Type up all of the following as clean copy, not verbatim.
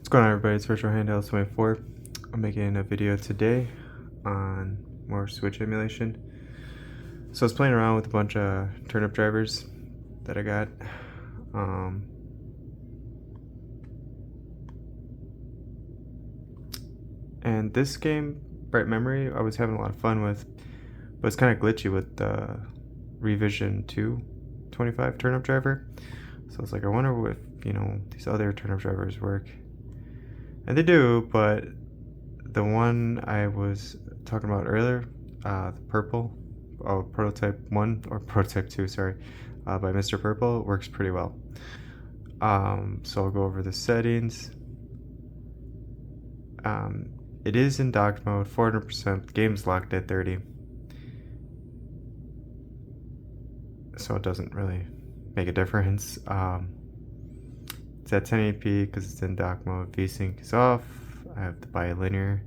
What's going on, everybody? It's Virtual Handhelds 24. I'm making a video today on more Switch emulation. So I was playing around with a bunch of turnip drivers that I got. And this game, Brite Memory, I was having a lot of fun with, but it's kind of glitchy with the Revision 2.25 turnip driver. So I was like, I wonder if, these other turnip drivers work. And they do, but the one I was talking about earlier, the purple, prototype 1, or prototype 2, sorry, by Mr. Purple, works pretty well. So I'll go over the settings. It is in docked mode, 400%, the game's locked at 30. So it doesn't really make a difference. It's at 1080p because it's in dock mode. VSync is off. I have the bilinear.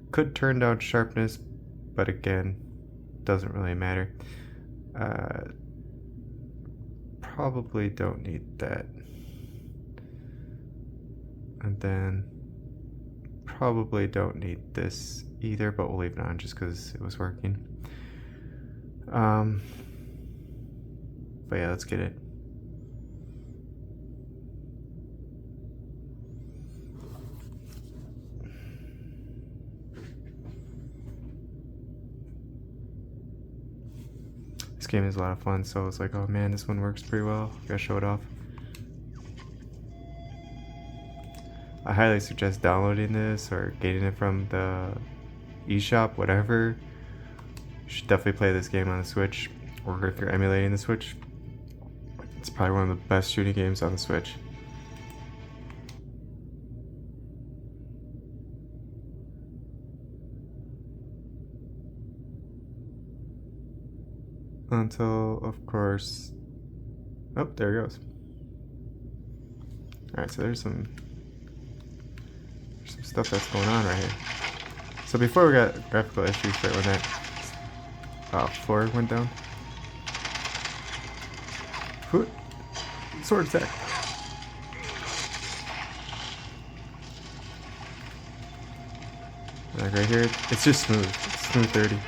I could turn down sharpness, but again, doesn't really matter. Probably don't need that. And then probably don't need this either, but we'll leave it on just because it was working. But yeah, let's get it. This game is a lot of fun, so I was like, oh man, this one works pretty well. Gotta show it off. I highly suggest downloading this or getting it from the eShop, whatever. You should definitely play this game on the Switch, or if you're emulating the Switch. It's probably one of the best shooting games on the Switch. Until, of course, oh, there it goes. Alright, so there's some stuff that's going on right here. So before we got graphical issues right when that floor went down. Sword attack. Like right here, it's just smooth. It's smooth 30.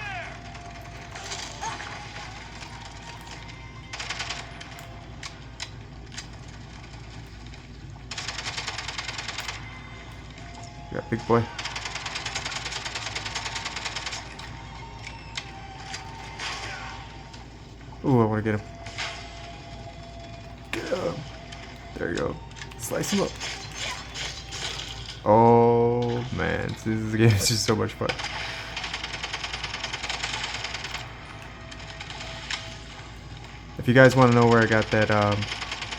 Yeah, big boy. Ooh, I want to get him. Get him. There you go. Slice him up. Oh man, this game is just so much fun. If you guys want to know where I got that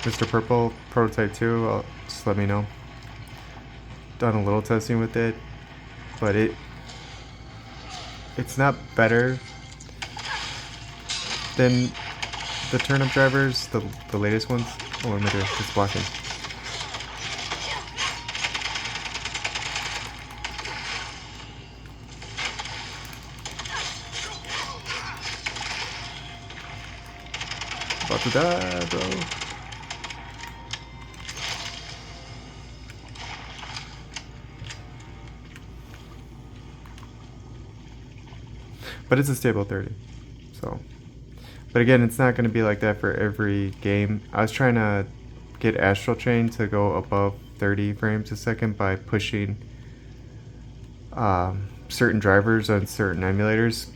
Mr. Purple Prototype 2, just let me know. Done a little testing with it, but it's not better than the turnip drivers, the latest ones. Oh, what am I doing? It's blocking. About to die, bro. But it's a stable 30, so. But again, it's not going to be like that for every game. I was trying to get Astral Chain to go above 30 frames a second by pushing certain drivers on certain emulators,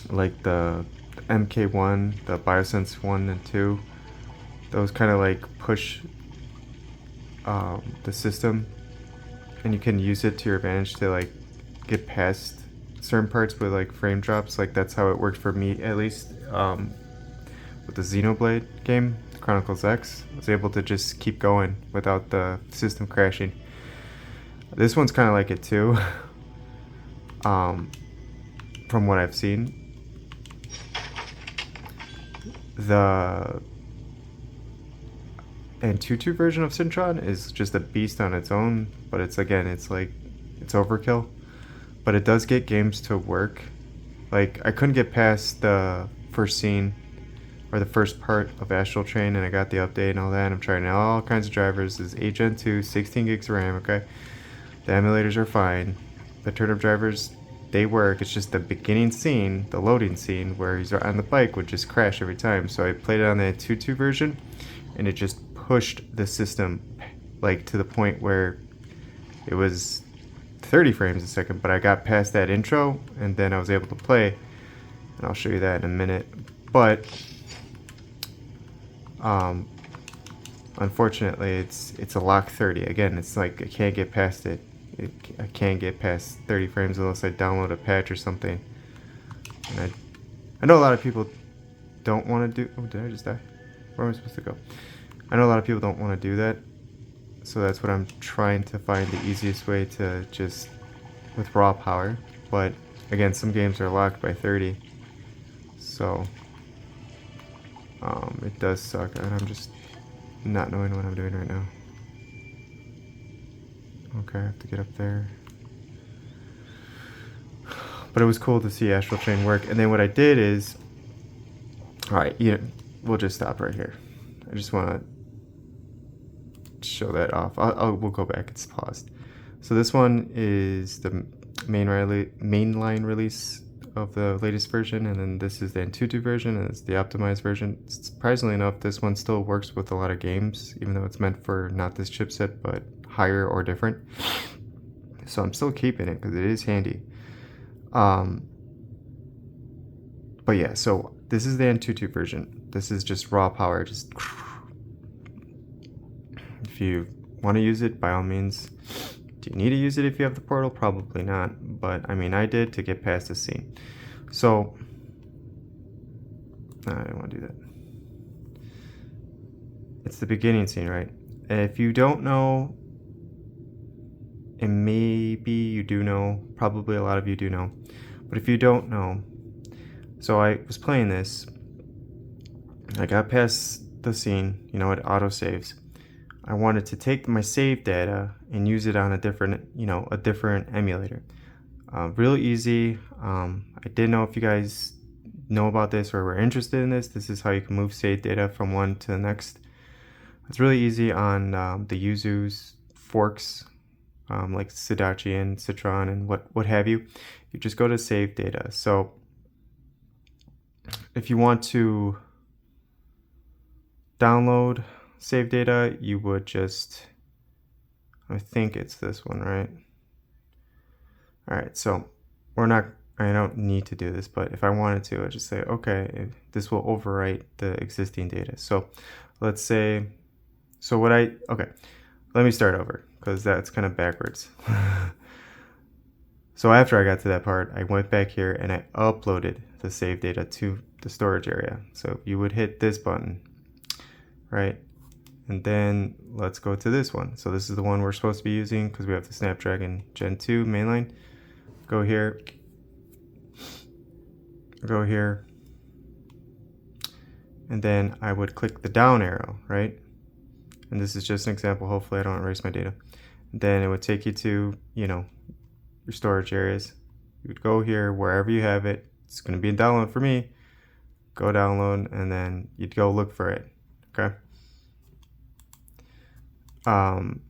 like the MK1, the Biosense 1 and 2. Those kind of like push the system, and you can use it to your advantage to like get past certain parts with like frame drops. Like that's how it worked for me, at least with the Xenoblade game, Chronicles X. I was able to just keep going without the system crashing. This one's kind of like it too, from what I've seen. The Antutu version of Syntron is just a beast on its own, but it's overkill. But it does get games to work. Like, I couldn't get past the first scene or the first part of Astral Chain, and I got the update and all that. And I'm trying all kinds of drivers. This is 8 Gen 2, 16 gigs of RAM, okay? The emulators are fine. The turnip drivers, they work. It's just the beginning scene, the loading scene, where he's on the bike would just crash every time. So I played it on the 2.2 version, and it just pushed the system like to the point where it was 30 frames a second, but I got past that intro, and then I was able to play, and I'll show you that in a minute. But unfortunately, it's a lock 30. Again, it's like I can't get past it. I can't get past 30 frames unless I download a patch or something. And I know a lot of people don't want to do... Oh, did I just die? Where am I supposed to go? I know a lot of people don't want to do that. So that's what I'm trying to find the easiest way to just... with raw power. But again, some games are locked by 30. So... it does suck, and I'm just not knowing what I'm doing right now. Okay, I have to get up there. But it was cool to see Astral Chain work. And then what I did is... Alright, we'll just stop right here. I just want to show that off. We'll go back. It's paused. So this one is the mainline release of the latest version, and then this is the Antutu version, and it's the optimized version. Surprisingly enough, this one still works with a lot of games, even though it's meant for not this chipset, but higher or different. So I'm still keeping it because it is handy. But yeah, so this is the Antutu version. This is just raw power. Just if you want to use it, by all means. Do you need to use it if you have the portal? Probably not, but I mean, I did to get past this scene. So, I don't want to do that. It's the beginning scene, right? If you don't know, and maybe you do know, probably a lot of you do know, but if you don't know, so I was playing this, I got past the scene, it autosaves. I wanted to take my save data and use it on a different emulator. Real easy. I didn't know if you guys know about this or were interested in this. This is how you can move save data from one to the next. It's really easy on the Yuzu's forks, like Sudachi and Citron and what have you. You just go to save data. So if you want to download save data, you would just, I think it's this one, right? All right, so I don't need to do this, but if I wanted to, I'd just say, okay, this will overwrite the existing data. So let's say, okay, let me start over because that's kind of backwards. So after I got to that part, I went back here and I uploaded the save data to the storage area. So you would hit this button, right? And then let's go to this one. So this is the one we're supposed to be using because we have the Snapdragon Gen 2 mainline. Go here. Go here. And then I would click the down arrow, right? And this is just an example. Hopefully I don't erase my data. And then it would take you to, your storage areas. You would go here wherever you have it. It's going to be in download for me. Go download, and then you'd go look for it. Okay. And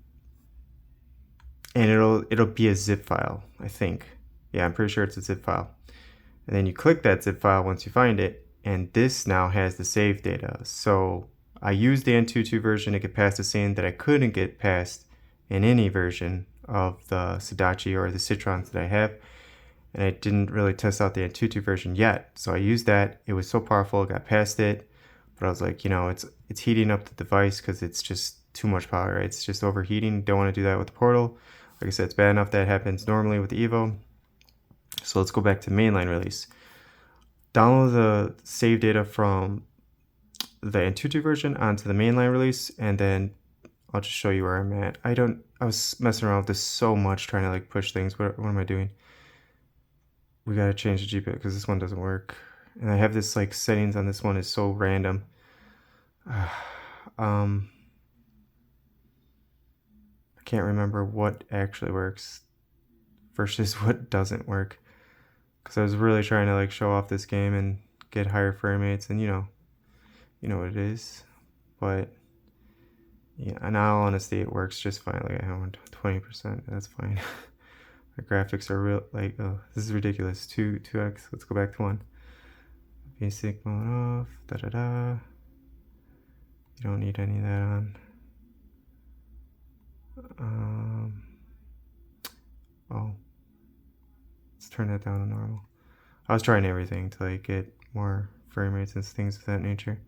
it'll be a zip file, I think. Yeah, I'm pretty sure it's a zip file. And then you click that zip file once you find it, and this now has the save data. So I used the Antutu version to get past the scene that I couldn't get past in any version of the Sudachi or the Citrons that I have. And I didn't really test out the Antutu version yet. So I used that. It was so powerful, I got past it. But I was like, it's heating up the device because it's just too much power, right? It's just overheating. Don't want to do that with the portal. Like I said, it's bad enough that happens normally with the Evo. So let's go back to mainline release. Download the save data from the Antutu version onto the mainline release, and then I'll just show you where I'm at. I was messing around with this so much, trying to push things. What am I doing? We gotta change the GPS because this one doesn't work. And I have this settings on this one is so random. I can't remember what actually works versus what doesn't work, because I was really trying to show off this game and get higher frame rates, and you know what it is. But yeah, in all honesty, it works just fine. Like I have 20%. That's fine. The graphics are real. Like, oh, this is ridiculous. 2x. Let's go back to 1. Basic mode off. Da da da. You don't need any of that on. Oh, let's turn that down to normal. I was trying everything to like get more frame rates and things of that nature.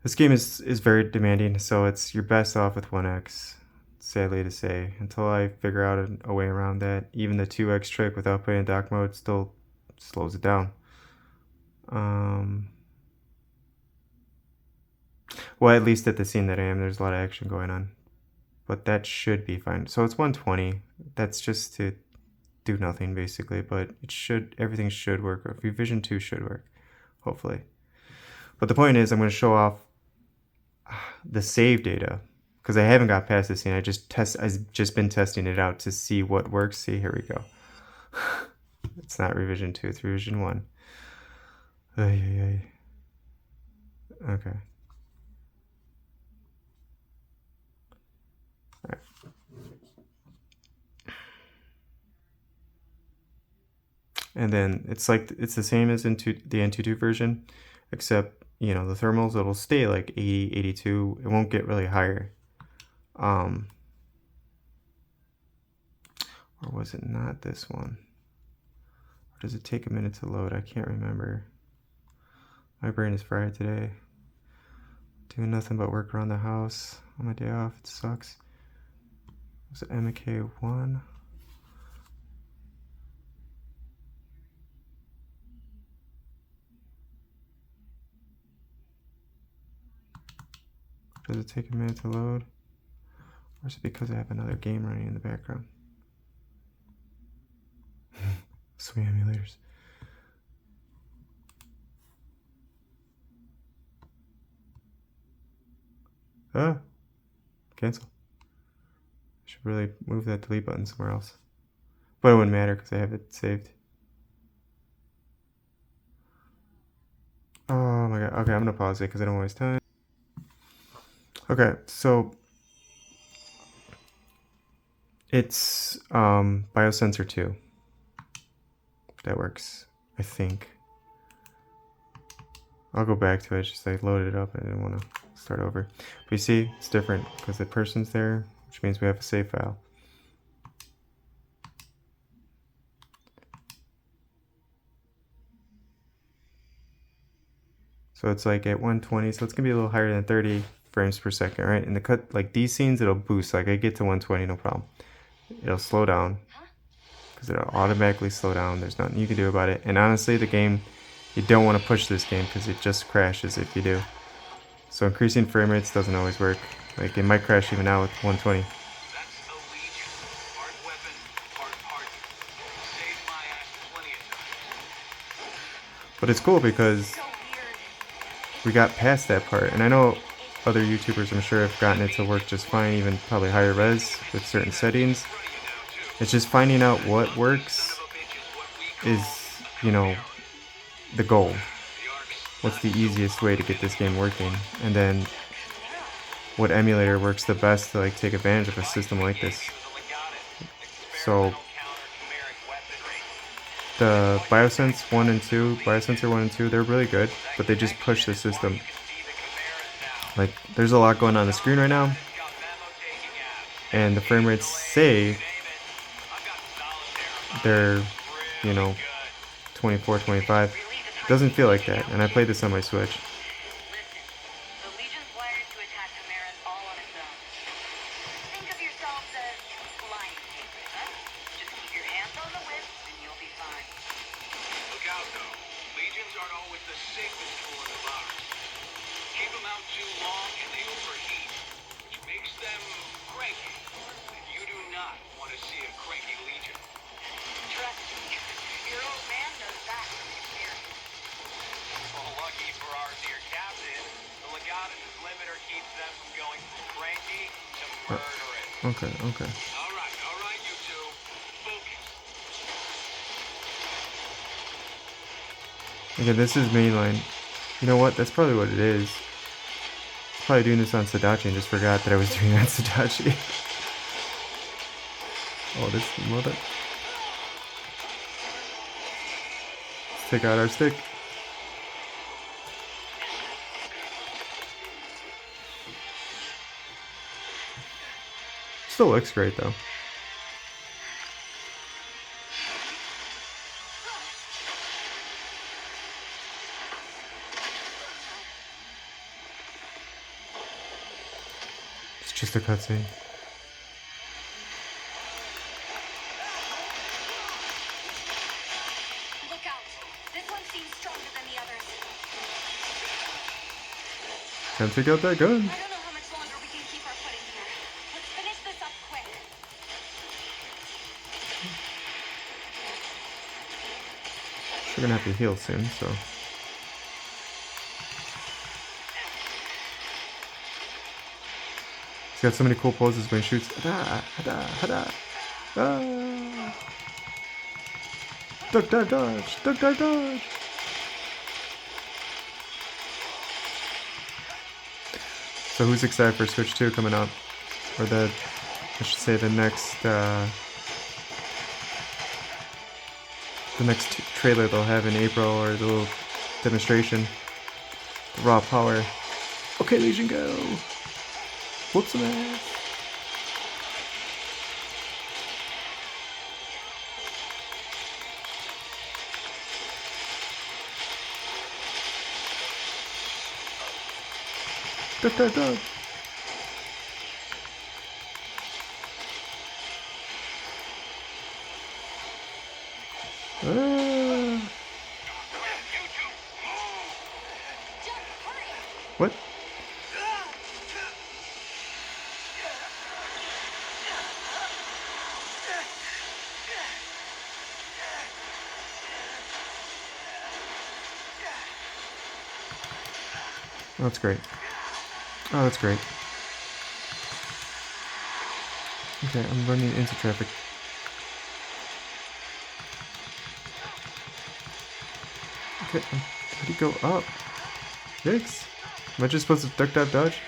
This game is very demanding, so it's you're best off with 1x, sadly to say, until I figure out a way around that. Even the 2x trick without putting in dock mode still slows it down. Well, at least at the scene that I am, there's a lot of action going on. But that should be fine. So it's 120. That's just to do nothing, basically. But it should, everything should work. Revision 2 should work, hopefully. But the point is, I'm going to show off the save data, because I haven't got past this scene. I've just been testing it out to see what works. See, here we go. It's not revision 2, it's revision 1. Okay. All right. And then it's like it's the same as into the N22 version, except you know the thermals, it'll stay like 80, 82. It won't get really higher. Or was it not this one? Or does it take a minute to load? I can't remember. My brain is fried today. Doing nothing but work around the house on my day off. It sucks. Was it MK1? Does it take a minute to load? Or is it because I have another game running in the background? Sweet emulators. Ah! Cancel. I should really move that delete button somewhere else. But it wouldn't matter because I have it saved. Oh my god. Okay, I'm gonna pause it because I don't waste time. Okay, so it's biosensor 2. That works, I think. I'll go back to it, just I loaded it up and I didn't want to start over. But you see, it's different because the person's there, which means we have a save file. So it's like at 120, so it's gonna be a little higher than 30 frames per second, right? In the cut, like these scenes, it'll boost. Like I get to 120, no problem. It'll slow down because it'll automatically slow down. There's nothing you can do about it. And honestly, the game, you don't want to push this game because it just crashes if you do. So increasing frame rates doesn't always work. Like it might crash even now with 120. But it's cool because we got past that part, and I know other YouTubers, I'm sure, have gotten it to work just fine, even probably higher res with certain settings. It's just finding out what works is, you know, the goal. What's the easiest way to get this game working, and then what emulator works the best to like take advantage of a system like this. So the Biosensor 1 and 2, they're really good, but they just push the system. Like, there's a lot going on the screen right now, and the frame rates say they're, you know, 24, 25. It doesn't feel like that, and I played this on my Switch. Okay. Okay, this is mainline. You know what? That's probably what it is. I was probably doing this on Sudachi and just forgot that I was doing it on Sudachi. Oh, this mother. Let's take out our stick. Still looks great though. It's just a cutscene. Look out! This one seems stronger than the others. Can't take out that gun. I don't know how much longer we can keep our footing here. Let's finish this up quick. We're gonna have to heal soon, so. He's got so many cool poses when he shoots. Hada, hada, hada. Ah. Duck, dive, dodge. Duck, dive, dodge. So who's excited for Switch 2 coming out? Or I should say the next trailer they'll have in April, or the little demonstration. The raw power. Okay, Legion, go! Whoop some ass! Duck, duck, duck! Ah. What? Oh, that's great. Oh, that's great. Okay, I'm running into traffic. Okay, how do you go up? Yikes. Am I just supposed to duck, dive, dodge?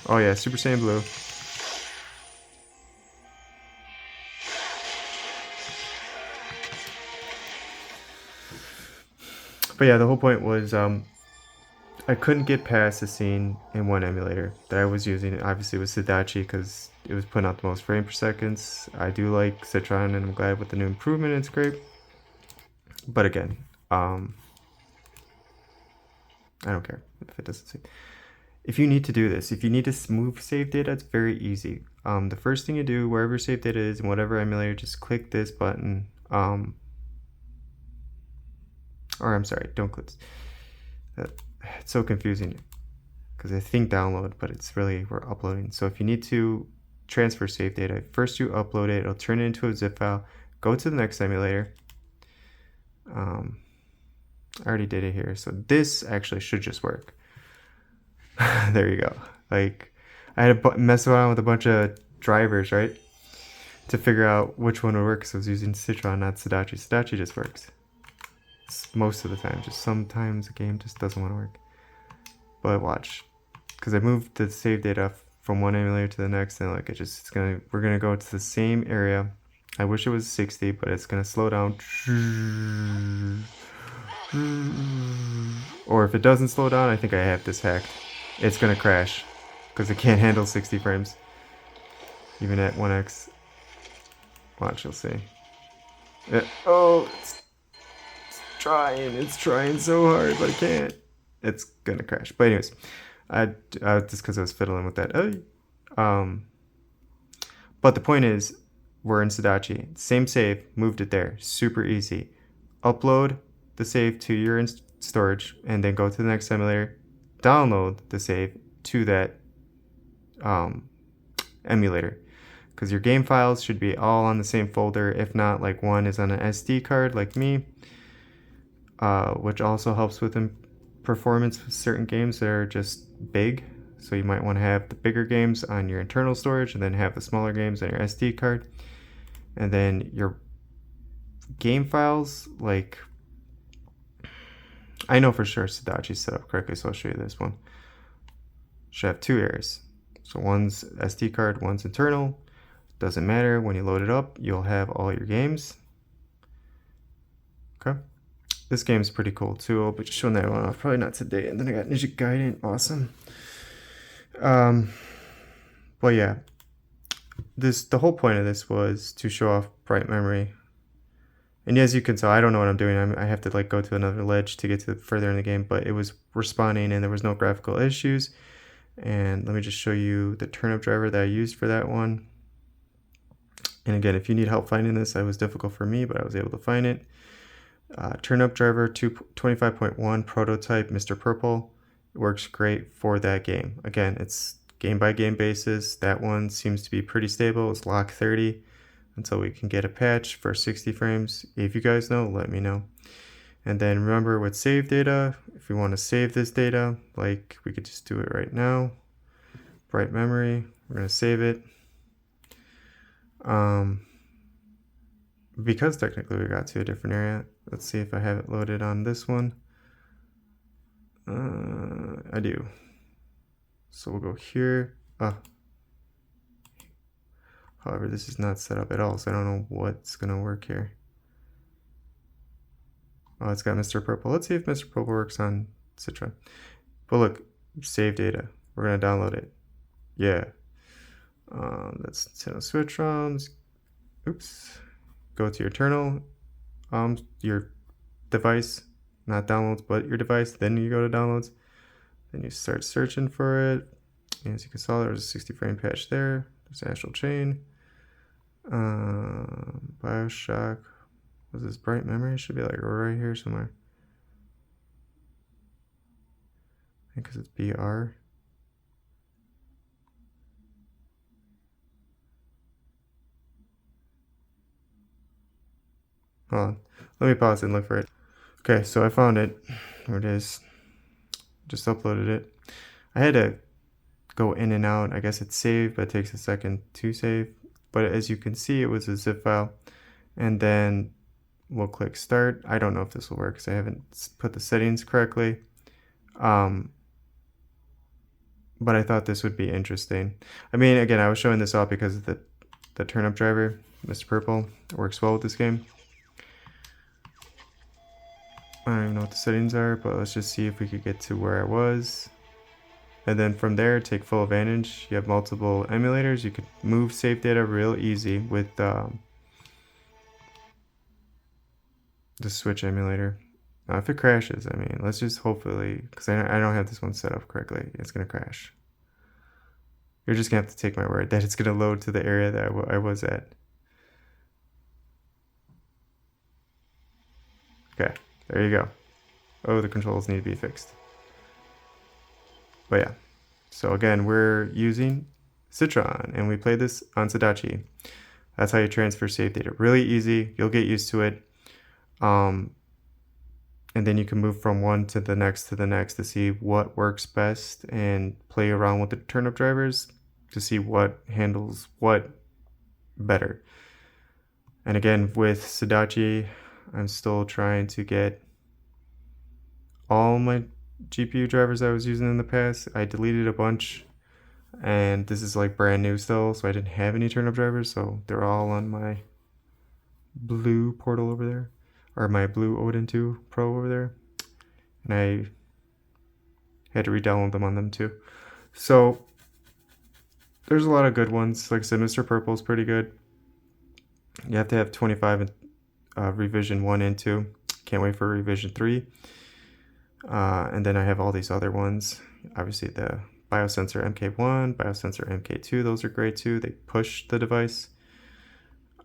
Oh yeah, Super Saiyan Blue. But yeah, the whole point was I couldn't get past the scene in one emulator that I was using. Obviously, it was Sudachi because it was putting out the most frame per seconds. I do like Citron, and I'm glad with the new improvement, it's great. But again, I don't care if it doesn't save. If you need to do this, if you need to move save data, it's very easy. The first thing you do, wherever save data is in whatever emulator, just click this button. Or I'm sorry, don't click. It's so confusing because I think download, but it's really we're uploading. So if you need to transfer save data, first you upload it, it'll turn it into a zip file. Go to the next emulator. I already did it here, so this actually should just work. There you go. Like I had to mess around with a bunch of drivers, right, to figure out which one would work. So I was using Citron, not Sudachi. Sudachi just works most of the time. Just sometimes the game just doesn't want to work. But watch, because I moved the save data from one emulator to the next, and like we're gonna go to the same area. I wish it was 60, but it's gonna slow down. Or if it doesn't slow down, I think I have this hacked. It's gonna crash because it can't handle 60 frames, even at 1x. Watch, you'll see. It's trying so hard, but it can't. It's gonna crash. But anyways, just because I was fiddling with that. But the point is, we're in Sudachi. Same save, moved it there. Super easy. Upload the save to your storage, and then go to the next emulator. Download the save to that emulator, because your game files should be all on the same folder. If not, like one is on an SD card, like me, which also helps with performance with certain games that are just big. So you might want to have the bigger games on your internal storage and then have the smaller games on your SD card. And then your game files, like, I know for sure Sudachi's set up correctly, so I'll show you this one. Should have two areas. So one's SD card, one's internal. Doesn't matter, when you load it up, you'll have all your games. Okay. This game's pretty cool too. I'll be showing that one off. Probably not today. And then I got Ninja Gaiden. Awesome. But yeah, the whole point of this was to show off Brite Memory. And as you can tell, I don't know what I'm doing. I have to like go to another ledge to get to further in the game, but it was responding and there was no graphical issues. And let me just show you the turnip driver that I used for that one. And again, if you need help finding this, it was difficult for me, but I was able to find it. Turnip driver 25.1 prototype Mr. Purple. It works great for that game. Again, it's game by game basis. That one seems to be pretty stable. It's lock 30 until we can get a patch for 60 frames. If you guys know, let me know. And then remember with save data, if we want to save this data, like we could just do it right now. Brite Memory, we're going to save it. Because technically we got to a different area. Let's see if I have it loaded on this one. I do. So we'll go here. However, this is not set up at all, so I don't know what's gonna work here. Oh, it's got Mr. Purple. Let's see if Mr. Purple works on Citron. But look, save data. We're gonna download it. Yeah. That's Nintendo Switch ROMs. Oops. Go to your internal, your device, not downloads, but your device. Then you go to downloads. Then you start searching for it. And as you can saw, there's a 60 frame patch there. There's Astral Chain. Bioshock. Was this Brite Memory? It should be like right here somewhere. I think because it's BR. Hold on. Let me pause and look for it. Okay, so I found it. There it is. Just uploaded it. I had to go in and out. I guess it's saved, but it takes a second to save. But as you can see, it was a zip file. And then we'll click start. I don't know if this will work because I haven't put the settings correctly. But I thought this would be interesting. I mean, again, I was showing this off because of the turnip driver, Mr. Purple. It works well with this game. I don't even know what the settings are, but let's just see if we could get to where I was. And then from there, take full advantage. You have multiple emulators. You could move save data real easy with the Switch emulator. Now, if it crashes, I mean, let's just hopefully, because I don't have this one set up correctly, it's going to crash. You're just going to have to take my word that it's going to load to the area that I was at. Okay, there you go. Oh, the controls need to be fixed. But yeah, so again, we're using Citron, and we play this on Sudachi. That's how you transfer save data. Really easy. You'll get used to it. And then you can move from one to the next to see what works best and play around with the turnip drivers to see what handles what better. And again, with Sudachi, I'm still trying to get all my GPU drivers I was using in the past. I deleted a bunch, and this is like brand new still, so I didn't have any turnip drivers, so they're all on my blue portal over there, or my blue Odin 2 Pro over there, and I had to re-download them on them too. So there's a lot of good ones. Like I said, Mr. Purple is pretty good. You have to have 25 revision 1 and 2. Can't wait for revision 3. And then I have all these other ones. Obviously the Biosensor MK1, Biosensor MK2, those are great too. They push the device.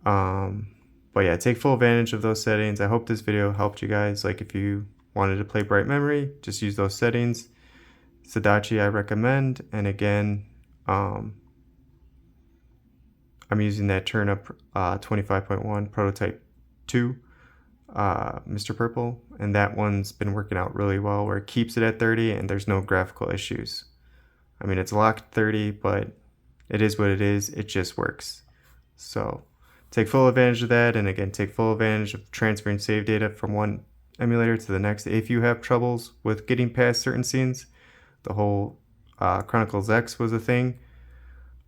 But yeah, take full advantage of those settings. I hope this video helped you guys. Like if you wanted to play Brite Memory, just use those settings. Sudachi I recommend. And again, I'm using that Turnip 25.1 Prototype 2. Mr. Purple, and that one's been working out really well where it keeps it at 30 and there's no graphical issues. I mean, it's locked 30, but it is what it is. It just works. So take full advantage of that, and again, take full advantage of transferring save data from one emulator to the next if you have troubles with getting past certain scenes. The whole Chronicles X was a thing.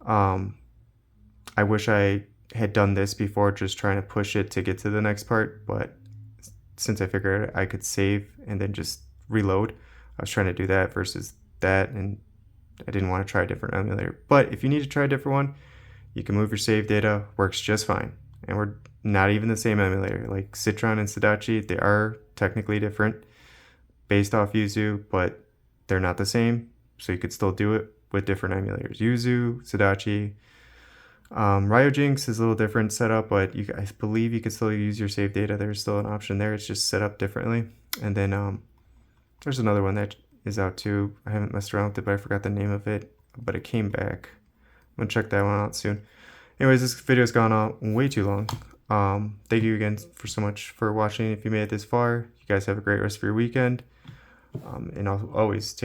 I wish I had done this before, just trying to push it to get to the next part, but since I figured I could save and then just reload, I was trying to do that versus that, and I didn't want to try a different emulator. But if you need to try a different one, you can move your save data, works just fine. And we're not even the same emulator. Like Citron and Sudachi, they are technically different based off Yuzu, but they're not the same. So you could still do it with different emulators. Yuzu, Sudachi. Ryojinx is a little different setup, but I believe you can still use your save data. There's still an option there. It's just set up differently. And then there's another one that is out too. I haven't messed around with it, but I forgot the name of it. But it came back. I'm gonna check that one out soon. Anyways, this video's gone on way too long. Thank you again so much for watching. If you made it this far, you guys have a great rest of your weekend. And I'll always take